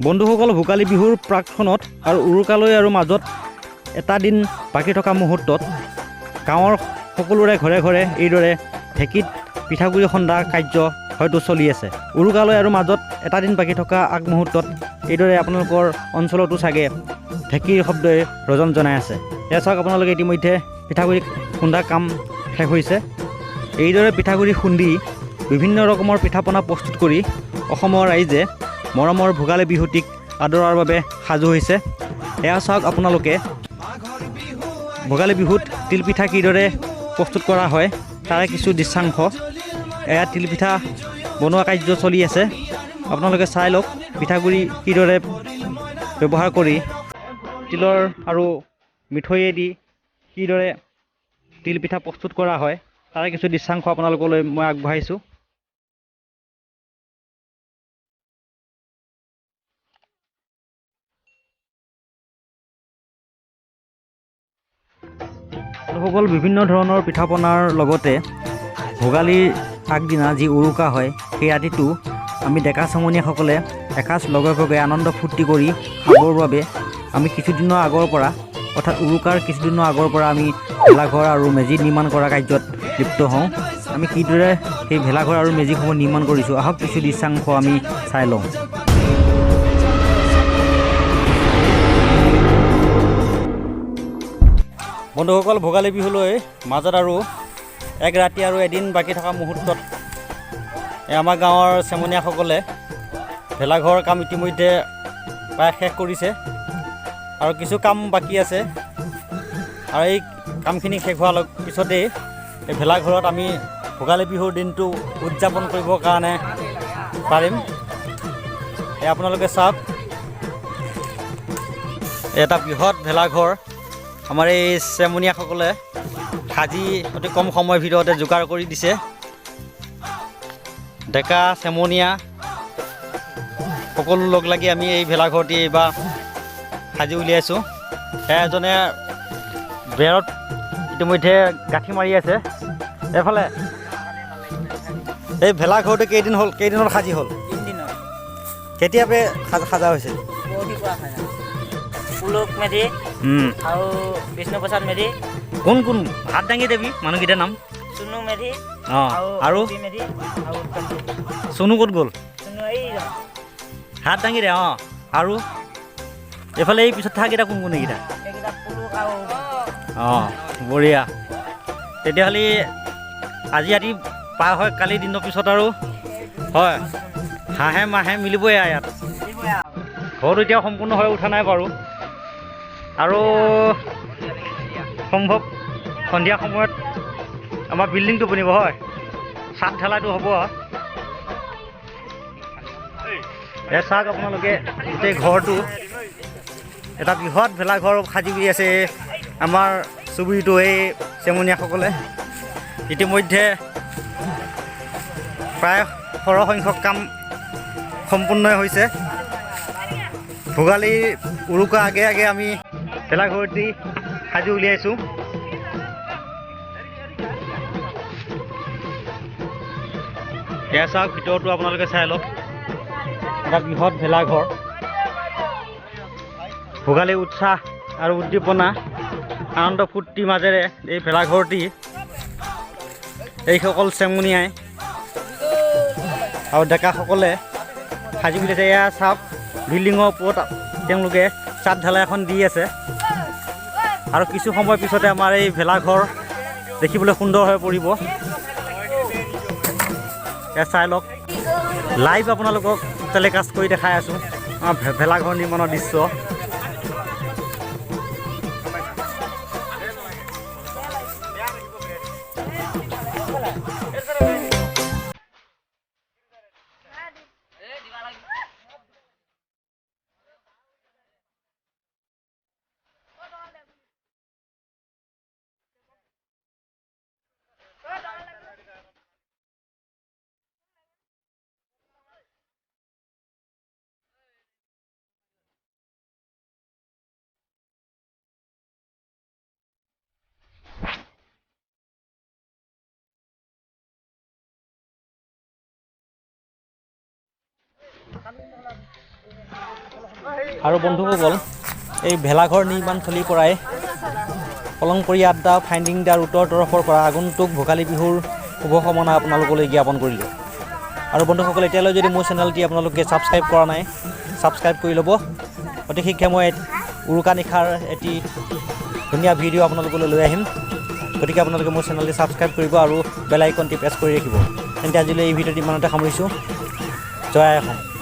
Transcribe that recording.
বন্ধুসকল, ভোগালী বিহুৰ প্ৰাকক্ষণত আৰু উৰুকালৈ আৰু মাজত এটা দিন বাকী থকা মুহূৰ্তত গাঁৱৰ সকলোৰে ঘৰে ঘৰে এইদৰে ঢেঁকীত পিঠাগুড়ি খুন্দা কাৰ্য হয়তো চলি আছে। উৰুকালৈ আৰু মাজত এটা দিন বাকী থকা আগমুহূৰ্তত এইদৰে আপোনালোকৰ অঞ্চলতো চাগে ঢেঁকীৰ শব্দই ৰজন জনাই আছে। এয়া চাওক, আপোনালোকে ইতিমধ্যে পিঠাগুড়ি খুন্দা কাম শেষ হৈছে। এইদৰে পিঠাগুড়ি খুন্দি বিভিন্ন ৰকমৰ পিঠা পনা প্ৰস্তুত কৰি অসমৰ ৰাইজে মৰমৰ ভোগালী বিহুটিক আদৰাৰ বাবে সাজু হৈছে। এয়া চাওক আপোনালোকে ভোগালী বিহুত তিলপিঠা কিদৰে প্ৰস্তুত কৰা হয় তাৰে কিছু দৃশ্যাংশ। এয়া তিলপিঠা বনোৱা কাৰ্য চলি আছে, আপোনালোকে চাই লওক পিঠাগুড়ি কিদৰে ব্যৱহাৰ কৰি তিলৰ আৰু মিঠৈয়েদি কিদৰে তিলপিঠা প্ৰস্তুত কৰা হয় তাৰে কিছু দৃশ্যাংশ আপোনালোকলৈ মই আগবঢ়াইছোঁ। সকল বিভিন্ন ধৰণৰ পিঠা পনাৰ লগতে ভোগালীৰ আগদিনা যি উৰুকা হয় সেই ৰাতিটো আমি ডেকা সমনীয়াসকলে এসাঁজ লগে ভাগে আনন্দ ফূৰ্তি কৰি খাবৰ বাবে আমি কিছুদিনৰ আগৰ পৰা অৰ্থাৎ উৰুকাৰ কিছুদিনৰ আগৰ পৰা আমি ভেলাঘৰ আৰু মেজি নিৰ্মাণ কৰা কাৰ্যত লিপ্ত হওঁ। আমি কিদৰে সেই ভেলাঘৰ আৰু মেজিসমূহ নিৰ্মাণ কৰিছোঁ আহক কিছু দৃশ্যাংশ আমি চাই লওঁ। বন্ধুসকল, ভোগালী বিহুলৈ মাজত আৰু এক ৰাতি আৰু এদিন বাকী থকা মুহূৰ্তত আমাৰ গাঁৱৰ চেমনীয়াসকলে ভেলাঘৰ কাম ইতিমধ্যে প্ৰায় শেষ কৰিছে আৰু কিছু কাম বাকী আছে। আৰু এই কামখিনি শেষ হোৱাৰ পিছতেই এই ভেলাঘৰত আমি ভোগালী বিহুৰ দিনটো উদযাপন কৰিবৰ কাৰণে পাৰিম। এই আপোনালোকে চাওক, এটা বৃহৎ ভেলাঘৰ আমাৰ এই চেমনীয়াসকলে সাজি অতি কম সময়ৰ ভিতৰতে যোগাৰ কৰি দিছে। ডেকা চেমনীয়া সকলো লগ লাগি আমি এই ভেলাঘৰটি এইবাৰ সাজি উলিয়াইছোঁ। এজনে বেৰত ইতিমধ্যে গাঁঠি মাৰি আছে। এইফালে এই ভেলাঘৰটো কেইদিনত সাজি হ'ল? কেতিয়াবে সাজা হৈছিল? পুলক মেধি আৰু বিষ্ণু প্ৰসাদ মেধি। কোন কোন হাত দাঙি দেবি মানুহকেইটাৰ নাম? চুনু মেধি আৰু মেধি আৰু চুনু ক'ত গ'ল? চুনু এই হাত দাঙি দে। আৰু এইফালে এই পিছত থাকেইটা কোন কোন এইকেইটা? এইকেইটা পুলক আৰু বঢ়িয়া। তেতিয়াহ'লে আজি ৰাতি পাৰ হয়, কালি দিনৰ পিছত আৰু হয় হাঁহে মাহে মিলিবই আৰু ইয়াত। ঘৰটো এতিয়া সম্পূৰ্ণ হৈ উঠা নাই বাৰু, আৰু সম্ভৱ সন্ধিয়া সময়ত আমাৰ বিল্ডিংটো বনিব হয়, ছাদ ঢালাইটো হ'ব। চাওক আপোনালোকে গোটেই ঘৰটো এটা বৃহৎ ভেলাঘৰ সাজি উলি আছে আমাৰ চুবুৰীটো এই চেমনীয়াসকলে। ইতিমধ্যে প্ৰায় সৰহসংখ্যক কাম সম্পূৰ্ণ হৈছে। ভোগালীৰ উৰুকা আগে আগে আমি ভেলাঘৰটি সাজি উলিয়াইছোঁ। এয়া চাওক, ভিতৰতো আপোনালোকে চাই লওক, এটা বৃহৎ ভেলাঘৰ। ভোগালী উৎসাহ আৰু উদ্দীপনা আনন্দ ফূৰ্তিৰ মাজেৰে এই ভেলাঘৰটি এইসকল চেমনীয়াই আৰু ডেকাসকলে সাজি উলিয়াইছে। এয়া চাওক, বিল্ডিঙৰ ওপৰত তেওঁলোকে ছাদ ঢালাই এখন দি আছে আৰু কিছু সময় পিছতে আমাৰ এই ভেলাঘৰ দেখিবলৈ সুন্দৰ হৈ পৰিব। এয়া চাই লওক, লাইভ আপোনালোকক টেলিকাষ্ট কৰি দেখাই আছোঁ ভেলাঘৰ নিৰ্মাণৰ দৃশ্য। আৰু বন্ধুসকল এই ভেলাঘৰ নিৰ্মাণস্থলীৰ পৰাই কলংপৰীয়া আড্ডা ফাইণ্ডিং দ্য ৰুটৰ তৰফৰ পৰা আগন্তুক ভোগালী বিহুৰ শুভকামনা আপোনালোকলৈ জ্ঞাপন কৰিলোঁ। আৰু বন্ধুসকল এতিয়ালৈ যদি মোৰ চেনেলটি আপোনালোকে ছাবস্ক্ৰাইব কৰা নাই ছাবস্ক্ৰাইব কৰি ল'ব। অতি শীঘ্ৰে মই উৰুকা নিশাৰ এটি ধুনীয়া ভিডিঅ' আপোনালোকলৈ লৈ আহিম। গতিকে আপোনালোকে মোৰ চেনেলটি ছাবস্ক্ৰাইব কৰিব আৰু বেল আইকনটি প্ৰেছ কৰি ৰাখিব। তেন্তে আজিলৈ এই ভিডিঅ'টি ইমানতে সামৰিছোঁ। জয় আই অসম।